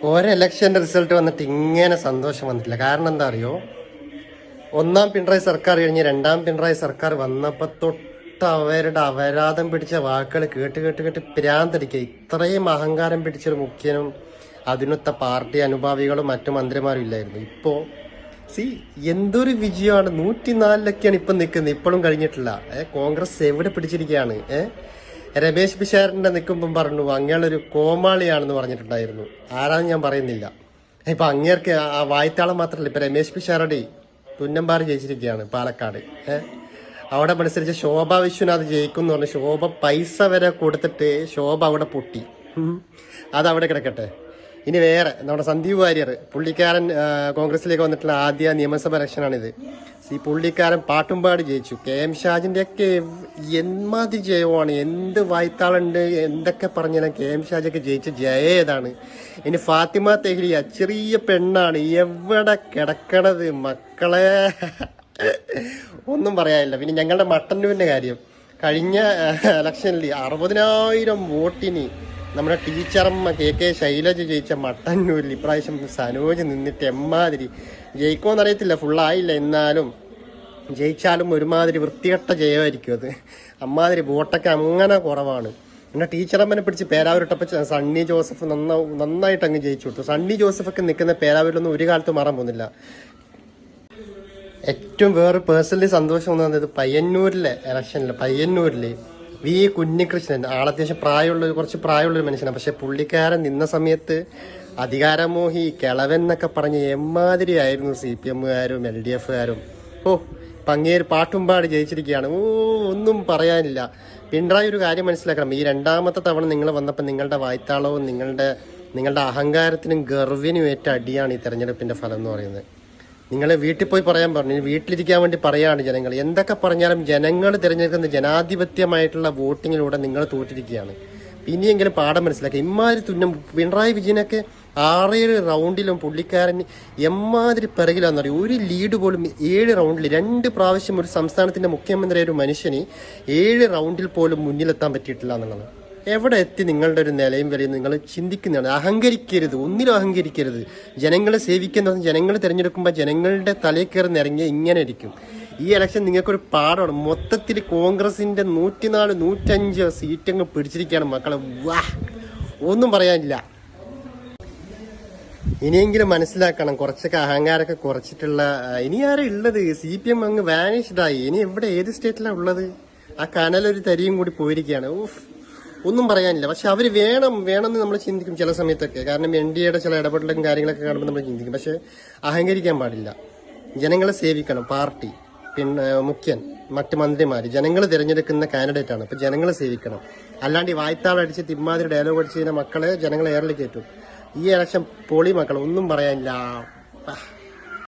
ഒരെലക്ഷന്റെ result വന്നിട്ട് ഇങ്ങനെ സന്തോഷം വന്നിട്ടില്ല. കാരണം എന്താ അറിയോ, ഒന്നാം പിണറായി സർക്കാർ കഴിഞ്ഞ് രണ്ടാം പിണറായി സർക്കാർ വന്നപ്പോ തൊട്ട് അവരുടെ അപരാധം പിടിച്ച വാക്കുകൾ കേട്ട് കേട്ട് കേട്ട് പ്രാന്തടിക്കുക. ഇത്രയും അഹങ്കാരം പിടിച്ചൊരു മുഖ്യനും അതിനൊത്ത പാർട്ടി അനുഭാവികളും മറ്റു മന്ത്രിമാരും ഇല്ലായിരുന്നു. ഇപ്പോ എന്തൊരു വിജയമാണ്. 104ലൊക്കെയാണ് ഇപ്പം നിൽക്കുന്നത്. ഇപ്പോഴും കഴിഞ്ഞിട്ടില്ല. കോൺഗ്രസ് എവിടെ പിടിച്ചിരിക്കുകയാണ്. രമേശ് പിഷാരന്റെ നിൽക്കുമ്പം പറഞ്ഞു അങ്ങേളൊരു കോമാളിയാണെന്ന് പറഞ്ഞിട്ടുണ്ടായിരുന്നു. ആരാന്ന് ഞാൻ പറയുന്നില്ല. ഇപ്പൊ അങ്ങേർക്ക് ആ വായ്ത്താളം മാത്രമല്ല, ഇപ്പൊ രമേശ് പിഷാരടി തുന്നമ്പാറ് ജയിച്ചിരിക്കുകയാണ് പാലക്കാട്. അവിടെ മത്സരിച്ച ശോഭ വിശ്വനാഥ് ജയിക്കും എന്ന് പറഞ്ഞു. ശോഭ പൈസ വരെ കൊടുത്തിട്ട് ശോഭ അവിടെ പൊട്ടി. അതവിടെ കിടക്കട്ടെ. ഇനി വേറെ നമ്മുടെ സന്ദീപ് വാര്യർ, പുള്ളിക്കാരൻ കോൺഗ്രസിലേക്ക് വന്നിട്ടുള്ള ആദ്യ നിയമസഭ ഇലക്ഷനാണിത്. പുള്ളിക്കാരൻ പാട്ടുംപാടി ജയിച്ചു. KM ഷാജിന്റെ ഒക്കെ എന്മാതിരി ജയമാണ്. എന്ത് വായ്ത്താളുണ്ട്, എന്തൊക്കെ പറഞ്ഞാലും KM ഷാജൊക്കെ ജയിച്ച ജയേതാണ്. ഇനി ഫാത്തിമ തെഹ്ലിയ ചെറിയ പെണ്ണാണ്, എവിടെ കിടക്കണത് മക്കളെ, ഒന്നും പറയാനില്ല. പിന്നെ ഞങ്ങളുടെ മട്ടന്നൂരിന്റെ കാര്യം, കഴിഞ്ഞ ഇലക്ഷനിൽ 60,000 വോട്ടിന് നമ്മുടെ ടീച്ചറമ്മ KK ശൈലജ ജയിച്ച മട്ടന്നൂരിൽ ഇപ്രാവശ്യം സനോജ് നിന്നിട്ട് എമ്മാതിരി ജയിക്കുമെന്നറിയത്തില്ല, ഫുള്ളായില്ല. എന്നാലും ജയിച്ചാലും ഒരുമാതിരി വൃത്തികെട്ട ജയമായിരിക്കും അത്. അമ്മാതിരി വോട്ടൊക്കെ അങ്ങനെ കുറവാണ്. പിന്നെ ടീച്ചറമ്മനെ പിടിച്ച് പേരാവൂരിട്ടപ്പോൾ സണ്ണി ജോസഫ് നന്നായിട്ട് അങ്ങ് ജയിച്ചു കൊടുത്തു. സണ്ണി ജോസഫൊക്കെ നിൽക്കുന്ന പേരാവൂരിലൊന്നും ഒരു കാലത്ത് മാറാൻ പോകുന്നില്ല. ഏറ്റവും വേറെ പേഴ്സണലി സന്തോഷം എന്ന് പറഞ്ഞത് പയ്യന്നൂരിലെ ഇലക്ഷനിൽ, പയ്യന്നൂരിൽ വി കുഞ്ഞികൃഷ്ണൻ, ആളത്യാവശ്യം കുറച്ച് പ്രായമുള്ളൊരു മനുഷ്യനാണ്. പക്ഷെ പുള്ളിക്കാരൻ നിന്ന സമയത്ത് അധികാരമോഹി കിളവൻ എന്നൊക്കെ പറഞ്ഞ് എമ്മാതിരി ആയിരുന്നു CPMകാരും LDFകാരും. അങ്ങേര് പാട്ടുംപാടി ജയിച്ചിരിക്കുകയാണ്. ഒന്നും പറയാനില്ല. പിണറായി ഒരു കാര്യം മനസ്സിലാക്കണം, ഈ രണ്ടാമത്തെ തവണ നിങ്ങൾ വന്നപ്പോൾ നിങ്ങളുടെ വായ്ത്താളവും നിങ്ങളുടെ അഹങ്കാരത്തിനും ഗർവിനും ഏറ്റ അടിയാണ് ഈ തെരഞ്ഞെടുപ്പിന്റെ ഫലം എന്ന് പറയുന്നത്. നിങ്ങൾ വീട്ടിൽ പോയി പറയാൻ പറഞ്ഞു. വീട്ടിലിരിക്കാൻ വേണ്ടി പറയാണ് ജനങ്ങൾ. എന്തൊക്കെ പറഞ്ഞാലും ജനങ്ങൾ തിരഞ്ഞെടുക്കുന്ന ജനാധിപത്യമായിട്ടുള്ള വോട്ടിങ്ങിലൂടെ നിങ്ങൾ തോറ്റിരിക്കുകയാണ്. ഇനിയെങ്കിലും പാഠം മനസ്സിലാക്കുക. ഇമാതിരി തുന്നം പിണറായി വിജയനൊക്കെ 6-7 റൗണ്ടിലും പുള്ളിക്കാരൻ എമ്മാതിരി പിറകിലാന്ന് പറയും. ഒരു ലീഡ് പോലും 7 റൗണ്ടിൽ 2 പ്രാവശ്യം ഒരു സംസ്ഥാനത്തിന്റെ മുഖ്യമന്ത്രിയായ ഒരു മനുഷ്യന് 7 റൗണ്ടിൽ പോലും മുന്നിലെത്താൻ പറ്റിയിട്ടില്ല എന്നുള്ളത്. എവിടെ എത്തി നിങ്ങളുടെ ഒരു നിലയും വിലയും നിങ്ങൾ ചിന്തിക്കുന്നതാണ്. അഹങ്കരിക്കരുത്, ഒന്നിലും അഹങ്കരിക്കരുത്. ജനങ്ങളെ സേവിക്കുന്നത്, ജനങ്ങൾ തിരഞ്ഞെടുക്കുമ്പോൾ ജനങ്ങളുടെ തലയിൽ കയറി നിറങ്ങി ഇങ്ങനെ ഇരിക്കും. ഈ ഇലക്ഷൻ നിങ്ങൾക്കൊരു പാഠമാണ്. മൊത്തത്തിൽ കോൺഗ്രസിന്റെ 104-105 സീറ്റങ്ങ് പിടിച്ചിരിക്കുകയാണ് മക്കളെ. ഒന്നും പറയാനില്ല. ഇനിയെങ്കിലും മനസ്സിലാക്കണം, കുറച്ചൊക്കെ അഹങ്കാരമൊക്കെ കുറച്ചിട്ടുള്ള. ഇനി ആരാ ഉള്ളത്? CPM അങ്ങ് വാനിഷ്ഡായി. ഇനി എവിടെ, ഏത് സ്റ്റേറ്റിലാണ് ഉള്ളത്? ആ കനലൊരു തരിയും കൂടി പോയിരിക്കുകയാണ്. ഒന്നും പറയാനില്ല. പക്ഷെ അവർ വേണമെന്ന് നമ്മൾ ചിന്തിക്കും ചില സമയത്തൊക്കെ. കാരണം NDAയുടെ ചില ഇടപെടലും കാര്യങ്ങളൊക്കെ കാണുമ്പോൾ നമ്മൾ ചിന്തിക്കും. പക്ഷെ അഹങ്കരിക്കാൻ പാടില്ല. ജനങ്ങളെ സേവിക്കണം. പാർട്ടി, പിന്നെ മുഖ്യൻ, മറ്റ് മന്ത്രിമാർ ജനങ്ങൾ തിരഞ്ഞെടുക്കുന്ന കാൻഡിഡേറ്റ് ആണ്. അപ്പൊ ജനങ്ങളെ സേവിക്കണം. അല്ലാണ്ട് ഈ വായ്ത്താളടിച്ച് തിമ്മാതിരി ഡയലോഗ് അടിച്ച് കഴിഞ്ഞാൽ മക്കളെ ജനങ്ങളെ ഏറിൽ കയറ്റും. ഈ ഇലക്ഷൻ പൊളി മക്കളെ, ഒന്നും പറയാനില്ല.